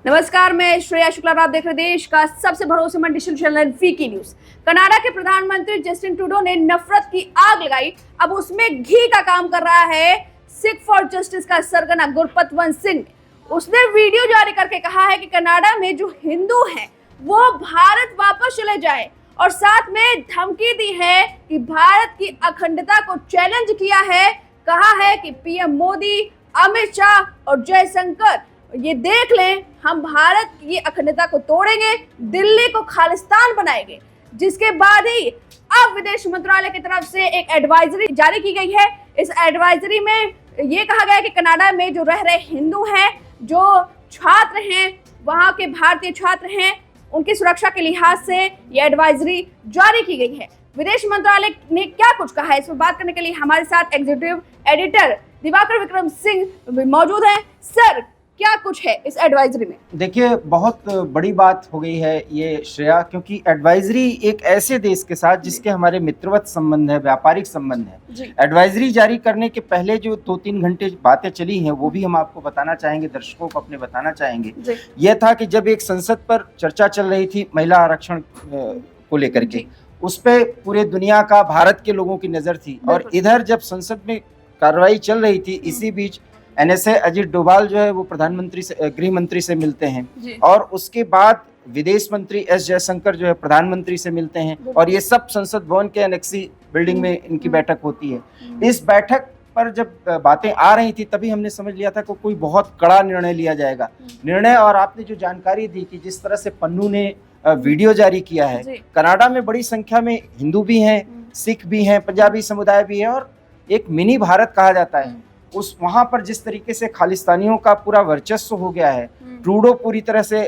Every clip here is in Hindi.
नमस्कार, मैं श्रेया शुक्ला। आप देख रहे देश का सबसे भरोसेमंद digital channel Vicky news. Canada के प्रधानमंत्री जस्टिन ट्रूडो ने नफरत की आग लगाई। अब उसमें घी का काम कर रहा है सिख फॉर जस्टिस का सरगना गुरपतवंत सिंह। उसने वीडियो जारी करके कहा है कि कनाडा में जो हिंदू हैं वो भारत वापस चले जाए और साथ में धमकी दी है कि भारत की अखंडता को चैलेंज किया है। कहा है कि पीएम मोदी, अमित शाह और जयशंकर ये देख लें, हम भारत की अखंडता को तोड़ेंगे, दिल्ली को खालिस्तान बनाएंगे। जिसके बाद ही अब विदेश मंत्रालय की तरफ से एक एडवाइजरी जारी की गई है। इस एडवाइजरी में ये कहा गया है कि कनाडा में जो रह रहे हिंदू हैं, जो छात्र हैं, वहां के भारतीय छात्र हैं, उनकी सुरक्षा के लिहाज से ये एडवाइजरी जारी की गई है। विदेश मंत्रालय ने क्या कुछ कहा है, इस पर बात करने के लिए हमारे साथ एग्जीक्यूटिव एडिटर दिवाकर विक्रम सिंह मौजूद हैं। सर, क्या कुछ है इस एडवाइजरी में? देखिए, बहुत बड़ी बात हो गई है ये श्रेया, क्योंकि एडवाइजरी एक ऐसे देश के साथ जिसके हमारे मित्रवत संबंध है, व्यापारिक संबंध है। एडवाइजरी जारी करने के पहले जो 2-3 घंटे बातें चली हैं वो भी हम आपको बताना चाहेंगे, दर्शकों को अपने बताना चाहेंगे। यह था कि जब एक संसद पर चर्चा चल रही थी महिला आरक्षण को लेकर के, उस पर पूरे दुनिया का, भारत के लोगों की नजर थी। और इधर जब संसद में कार्रवाई चल रही थी, इसी बीच एनएसए अजीत डोभाल जो है वो प्रधानमंत्री से, गृह मंत्री से मिलते हैं और उसके बाद विदेश मंत्री एस जयशंकर जो है प्रधानमंत्री से मिलते हैं और ये सब संसद भवन के एनेक्सी बिल्डिंग में इनकी बैठक होती है। इस बैठक पर जब बातें आ रही थी तभी हमने समझ लिया था कि कोई बहुत कड़ा निर्णय लिया जाएगा। निर्णय, और आपने जो जानकारी दी कि जिस तरह से पन्नू ने वीडियो जारी किया है, कनाडा में बड़ी संख्या में हिंदू भी हैं, सिख भी हैं, पंजाबी समुदाय भी है और एक मिनी भारत कहा जाता है। उस वहां पर जिस तरीके से खालिस्तानियों का पूरा वर्चस्व हो गया है, ट्रूडो पूरी तरह से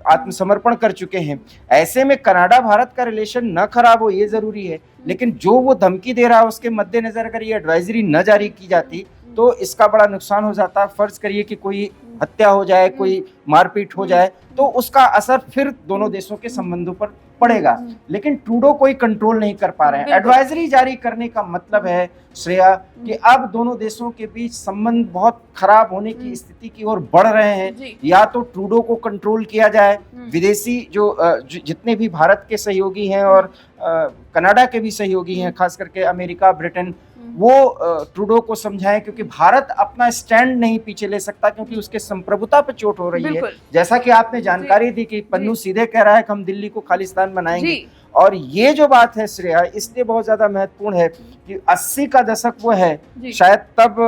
आत्मसमर्पण कर चुके हैं। ऐसे में कनाडा भारत का रिलेशन न खराब हो ये जरूरी है, लेकिन जो वो धमकी दे रहा है उसके मद्देनजर अगर ये एडवाइजरी न जारी की जाती तो इसका बड़ा नुकसान हो जाता। फर्ज करिए कि कोई हत्या हो जाए, कोई मारपीट हो जाए, तो उसका असर फिर दोनों देशों के संबंधों पर पड़ेगा। लेकिन ट्रूडो कोई कंट्रोल नहीं कर पा रहे हैं। एडवाइजरी जारी करने का मतलब है श्रेया कि अब दोनों देशों के बीच संबंध बहुत खराब होने की स्थिति की ओर बढ़ रहे हैं। या तो ट्रूडो को कंट्रोल किया जाए, विदेशी जो जितने भी भारत के सहयोगी हैं और कनाडा के भी सहयोगी हैं, खास करके अमेरिका, ब्रिटेन, वो ट्रूडो को समझाएं, क्योंकि भारत अपना स्टैंड नहीं पीछे ले सकता क्योंकि उसके संप्रभुता पे चोट हो रही है। जैसा कि आपने जानकारी दी कि पन्नू सीधे कह रहा है कि हम दिल्ली को खालिस्तान बनाएंगे। और ये जो बात है श्रेया, इसलिए बहुत ज्यादा महत्वपूर्ण है कि 80 का दशक वो है, शायद तब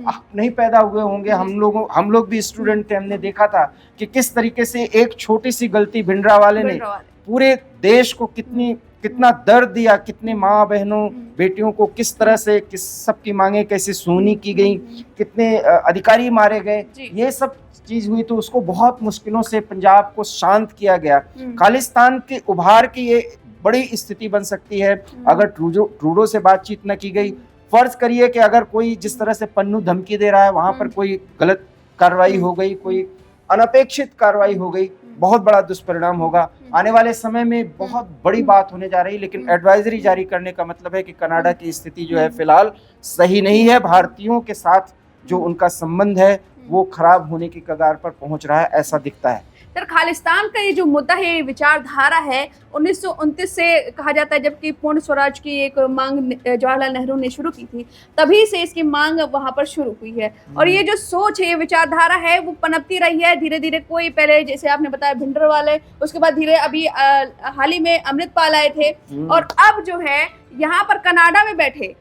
आप नहीं पैदा हुए होंगे, हम लोग भी स्टूडेंट थे, हमने देखा था कि किस तरीके से एक छोटी सी गलती भिंडरावाले ने पूरे देश को कितना दर्द दिया, कितने माँ बहनों बेटियों को किस तरह से सबकी मांगे कैसे सुनी की गई, कितने अधिकारी मारे गए, ये सब चीज हुई। तो उसको बहुत मुश्किलों से पंजाब को शांत किया गया। खालिस्तान के उभार की ये बड़ी स्थिति बन सकती है अगर ट्रूडो से बातचीत न की गई। फर्ज करिए कि अगर कोई, जिस तरह से पन्नू धमकी दे रहा है, वहां पर कोई गलत कार्रवाई हो गई, कोई अनपेक्षित कार्रवाई हो गई, बहुत बड़ा दुष्परिणाम होगा। आने वाले समय में बहुत बड़ी बात होने जा रही है। लेकिन एडवाइजरी जारी करने का मतलब है कि कनाडा की स्थिति जो है फिलहाल सही नहीं है। भारतीयों के साथ जो उनका संबंध है वो खराब होने की कगार पर पहुंच रहा है, ऐसा दिखता है। सर, खालिस्तान का ये जो मुद्दा है, विचारधारा है, 1929 से कहा जाता है, जबकि पूर्ण स्वराज की एक मांग जवाहरलाल नेहरू ने शुरू की थी, तभी से इसकी मांग वहां पर शुरू हुई है। और ये जो सोच है, ये विचारधारा है, वो पनपती रही है धीरे धीरे। कोई पहले, जैसे आपने बताया, भिंडरावाले, उसके बाद धीरे अभी हाल ही में अमृतपाल आए थे, और अब जो है यहाँ पर कनाडा में बैठे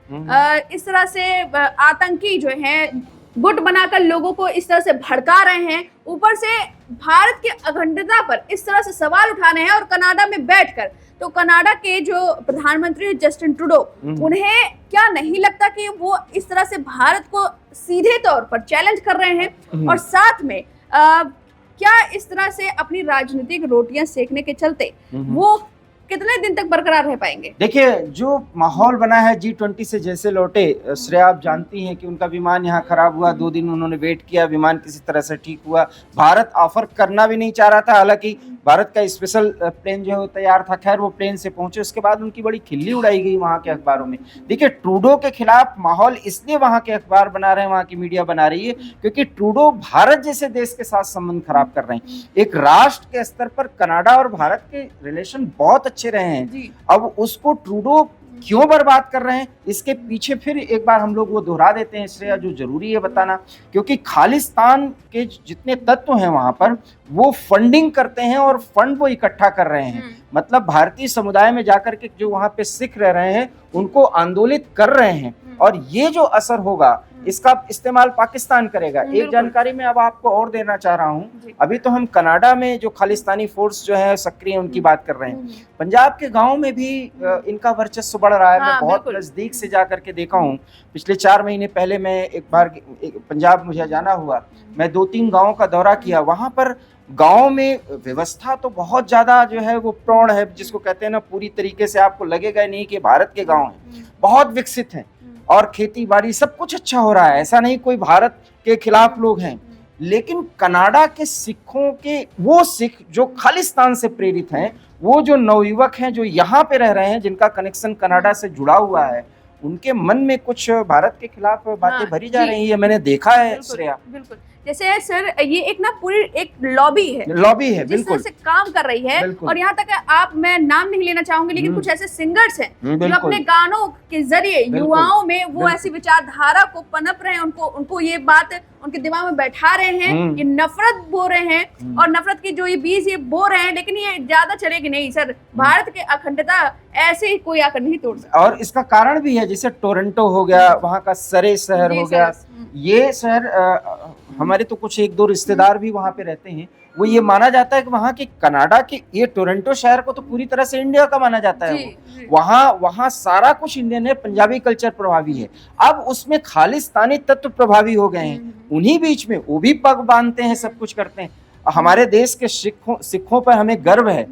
इस तरह से आतंकी जो है गुट बनाकर लोगों को इस तरह से भड़का रहे हैं, ऊपर से भारत की अखंडता पर इस तरह से सवाल उठा रहे हैं। और कनाडा में बैठकर, तो कनाडा के जो प्रधानमंत्री जस्टिन ट्रूडो, उन्हें क्या नहीं लगता कि वो इस तरह से भारत को सीधे तौर पर चैलेंज कर रहे हैं? और साथ में क्या इस तरह से अपनी राजनीतिक रोटियां सेकने के चलते वो कितने दिन तक बरकरार रह पाएंगे? देखिए, जो माहौल बना है G20 से जैसे लौटे, श्रेया आप जानती हैं कि उनका विमान यहाँ खराब हुआ, 2 दिन उन्होंने वेट किया, विमान किसी तरह से ठीक हुआ। भारत ऑफर करना भी नहीं चाह रहा था, हालांकि भारत का स्पेशल प्लेन जो है वो तैयार था, खैर वो प्लेन से पहुंचे, उसके बाद उनकी बड़ी खिल्ली उड़ाई गई वहां के अखबारों में। देखिए, ट्रूडो के खिलाफ माहौल इसलिए वहां के अखबार बना रहे हैं, वहां की मीडिया बना रही है, क्योंकि ट्रूडो भारत जैसे देश के साथ संबंध खराब कर रहे हैं। एक राष्ट्र के स्तर पर कनाडा और भारत के रिलेशन बहुत अच्छे रहे हैं, अब उसको ट्रूडो क्यों बर्बाद कर रहे हैं, इसके पीछे फिर एक बार हम लोग वो दोहरा देते हैं श्रेया, जो जरूरी है बताना, क्योंकि खालिस्तान के जितने तत्व हैं वहां पर वो फंडिंग करते हैं और फंड वो इकट्ठा कर रहे हैं। मतलब भारतीय समुदाय में जाकर के जो वहां पे सिख रह रहे हैं उनको आंदोलित कर रहे हैं, और ये जो असर होगा इसका इस्तेमाल पाकिस्तान करेगा। एक जानकारी मैं अब आपको और देना चाह रहा हूँ, अभी तो हम कनाडा में जो खालिस्तानी फोर्स जो है सक्रिय है उनकी बात कर रहे हैं, पंजाब के गांव में भी इनका वर्चस्व बढ़ रहा है। मैं बहुत नजदीक से जाकर के देखा हूँ, पिछले 4 महीने पहले मैं एक बार पंजाब मुझे जाना हुआ, मैं 2-3 गाँव का दौरा किया, वहां पर गांव में व्यवस्था तो बहुत ज्यादा जो है वो प्रौढ़ है, जिसको कहते हैं ना, पूरी तरीके से आपको लगेगा नहीं कि भारत के गांव हैं, बहुत विकसित हैं और खेती बाड़ी सब कुछ अच्छा हो रहा है, ऐसा नहीं कोई भारत के खिलाफ लोग हैं। लेकिन कनाडा के सिखों के, वो सिख जो खालिस्तान से प्रेरित हैं, वो जो नवयुवक हैं जो यहाँ पे रह रहे हैं, जिनका कनेक्शन कनाडा से जुड़ा हुआ है, उनके मन में कुछ भारत के खिलाफ बातें भरी जा रही है, मैंने देखा है श्रेया। बिल्कुल, जैसे सर ये एक ना पूरी एक लॉबी है बिल्कुल, से काम कर रही है, और यहाँ तक आप, मैं नाम नहीं लेना चाहूंगी, लेकिन कुछ ऐसे सिंगर्स हैं जो अपने गानों के जरिए युवाओं में वो ऐसी विचारधारा को पनप रहे हैं, उनको ये बात उनके दिमाग में बैठा रहे हैं, ये नफरत बो रहे हैं, और नफरत की जो ये बीज ये बो रहे हैं, लेकिन ये ज्यादा चलेगी नहीं सर। भारत के अखंडता ऐसे ही कोई आकर नहीं तोड़ सकता, और इसका कारण भी है, जैसे टोरंटो हो गया, वहाँ का सरे शहर हो गया, ये शहर हमारे तो कुछ 1-2 रिश्तेदार भी वहाँ पे रहते हैं, वो ये माना जाता है कि वहाँ के कनाडा के ये टोरंटो शहर को तो पूरी तरह से इंडिया का माना जाता है। वहाँ सारा कुछ इंडियन है, पंजाबी कल्चर प्रभावी है, अब उसमें खालिस्तानी तत्व प्रभावी हो गए हैं, उन्हीं बीच में वो भी पग बांधते हैं, सब कुछ करते हैं। हमारे देश के सिखों पर हमें गर्व है,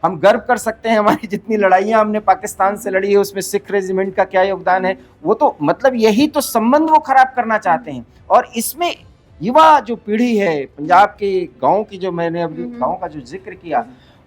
हम गर्व कर सकते हैं, हमारी जितनी लड़ाइयाँ हमने पाकिस्तान से लड़ी है उसमें सिख रेजिमेंट का क्या योगदान है, वो तो मतलब यही तो संबंध वो खराब करना चाहते हैं। और इसमें युवा जो पीढ़ी है पंजाब के गांव की, जो मैंने अभी गांव का जो जिक्र किया,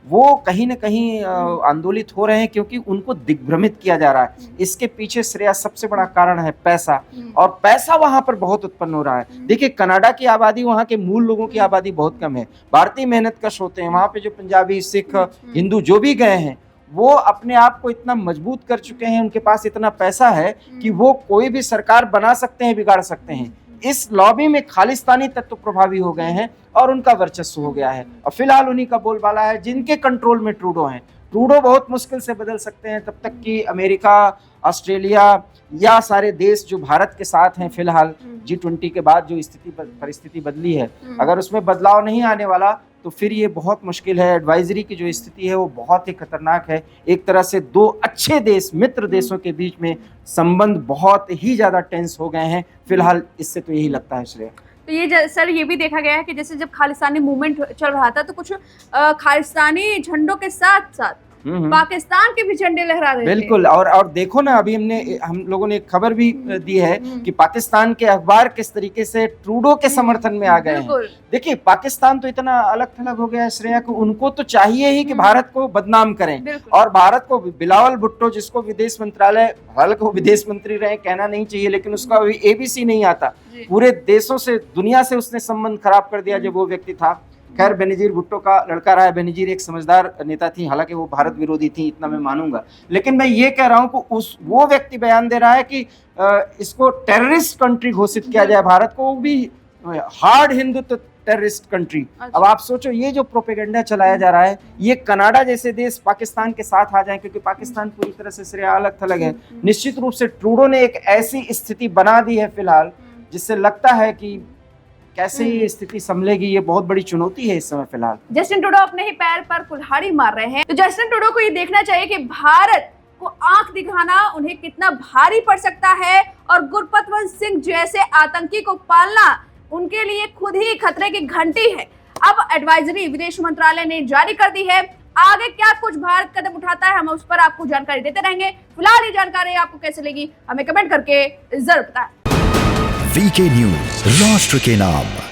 वो कहीं ना कहीं आंदोलित हो रहे हैं, क्योंकि उनको दिग्भ्रमित किया जा रहा है। इसके पीछे श्रेया सबसे बड़ा कारण है पैसा, और पैसा वहां पर बहुत उत्पन्न हो रहा है। देखिए, कनाडा की आबादी, वहां के मूल लोगों की आबादी बहुत कम है, भारतीय मेहनत कश होते हैं, वहां पे जो पंजाबी, सिख, हिंदू जो भी गए हैं, वो अपने आप को इतना मजबूत कर चुके हैं, उनके पास इतना पैसा है कि वो कोई भी सरकार बना सकते हैं, बिगाड़ सकते हैं। इस लॉबी में खालिस्तानी तत्व प्रभावी हो गए हैं और उनका वर्चस्व हो गया है, और फिलहाल उन्हीं का बोलबाला है, जिनके कंट्रोल में ट्रूडो हैं। ट्रूडो बहुत मुश्किल से बदल सकते हैं, तब तक कि अमेरिका, ऑस्ट्रेलिया या सारे देश जो भारत के साथ हैं फिलहाल G20 के बाद जो परिस्थिति बदली है, अगर उसमें बदलाव नहीं आने वाला तो फिर ये बहुत मुश्किल है। एडवाइजरी की जो स्थिति है वो बहुत ही खतरनाक है। एक तरह से 2 अच्छे देश, मित्र देशों के बीच में संबंध बहुत ही ज्यादा टेंस हो गए हैं फिलहाल, इससे तो यही लगता है श्रेया। तो ये सर ये भी देखा गया है कि जैसे जब खालिस्तानी मूवमेंट चल रहा था तो कुछ खालिस्तानी झंडों के साथ साथ पाकिस्तान के भी झंडे लहरा रहे थे। बिल्कुल, और देखो ना, अभी हम लोगों ने एक खबर भी दी है कि पाकिस्तान के अखबार किस तरीके से ट्रूडो के समर्थन में आ गए हैं। देखिए, पाकिस्तान तो इतना अलग थलग हो गया है श्रेया को, उनको तो चाहिए ही कि भारत को बदनाम करें, और भारत को, बिलावल भुट्टो जिसको विदेश मंत्रालय, हालांकि वो विदेश मंत्री रहे, कहना नहीं चाहिए, लेकिन उसका ABC नहीं आता, पूरे देशों से, दुनिया से उसने संबंध खराब कर दिया जब वो व्यक्ति था। खैर, बेनजीर भुट्टो का लड़का रहा है, बेनजीर एक समझदार नेता थी, हालांकि वो भारत विरोधी थी, इतना मैं मानूंगा, लेकिन मैं ये कह रहा हूं कि वो व्यक्ति बयान दे रहा है कि इसको टेररिस्ट कंट्री घोषित किया जाए, भारत को, वो भी हार्ड हिंदुत्व टेररिस्ट कंट्री। अब आप सोचो, ये जो प्रोपेगेंडा चलाया जा रहा है, ये कनाडा जैसे देश पाकिस्तान के साथ आ जाए, क्योंकि पाकिस्तान पूरी तरह से श्रेया अलग थलग है। निश्चित रूप से ट्रूडो ने एक ऐसी स्थिति बना दी है फिलहाल, जिससे लगता है कि कैसे ये स्थिति संभलेगी, ये बहुत बड़ी चुनौती है इस समय फिलहाल। जस्टिन ट्रूडो अपने ही पैर पर कुल्हाड़ी मार रहे हैं, तो जस्टिन ट्रूडो को ये देखना चाहिए कि भारत को आंख दिखाना उन्हें कितना भारी पड़ सकता है, और गुरपतवंत सिंह जैसे आतंकी को पालना उनके लिए खुद ही खतरे की घंटी है। अब एडवाइजरी विदेश मंत्रालय ने जारी कर दी है, आगे क्या कुछ भारत कदम उठाता है, हम उस पर आपको जानकारी देते रहेंगे। फिलहाल ये जानकारी आपको कैसे लगी हमें कमेंट करके जरूर बताएं। वीके न्यूज, राष्ट्र के नाम।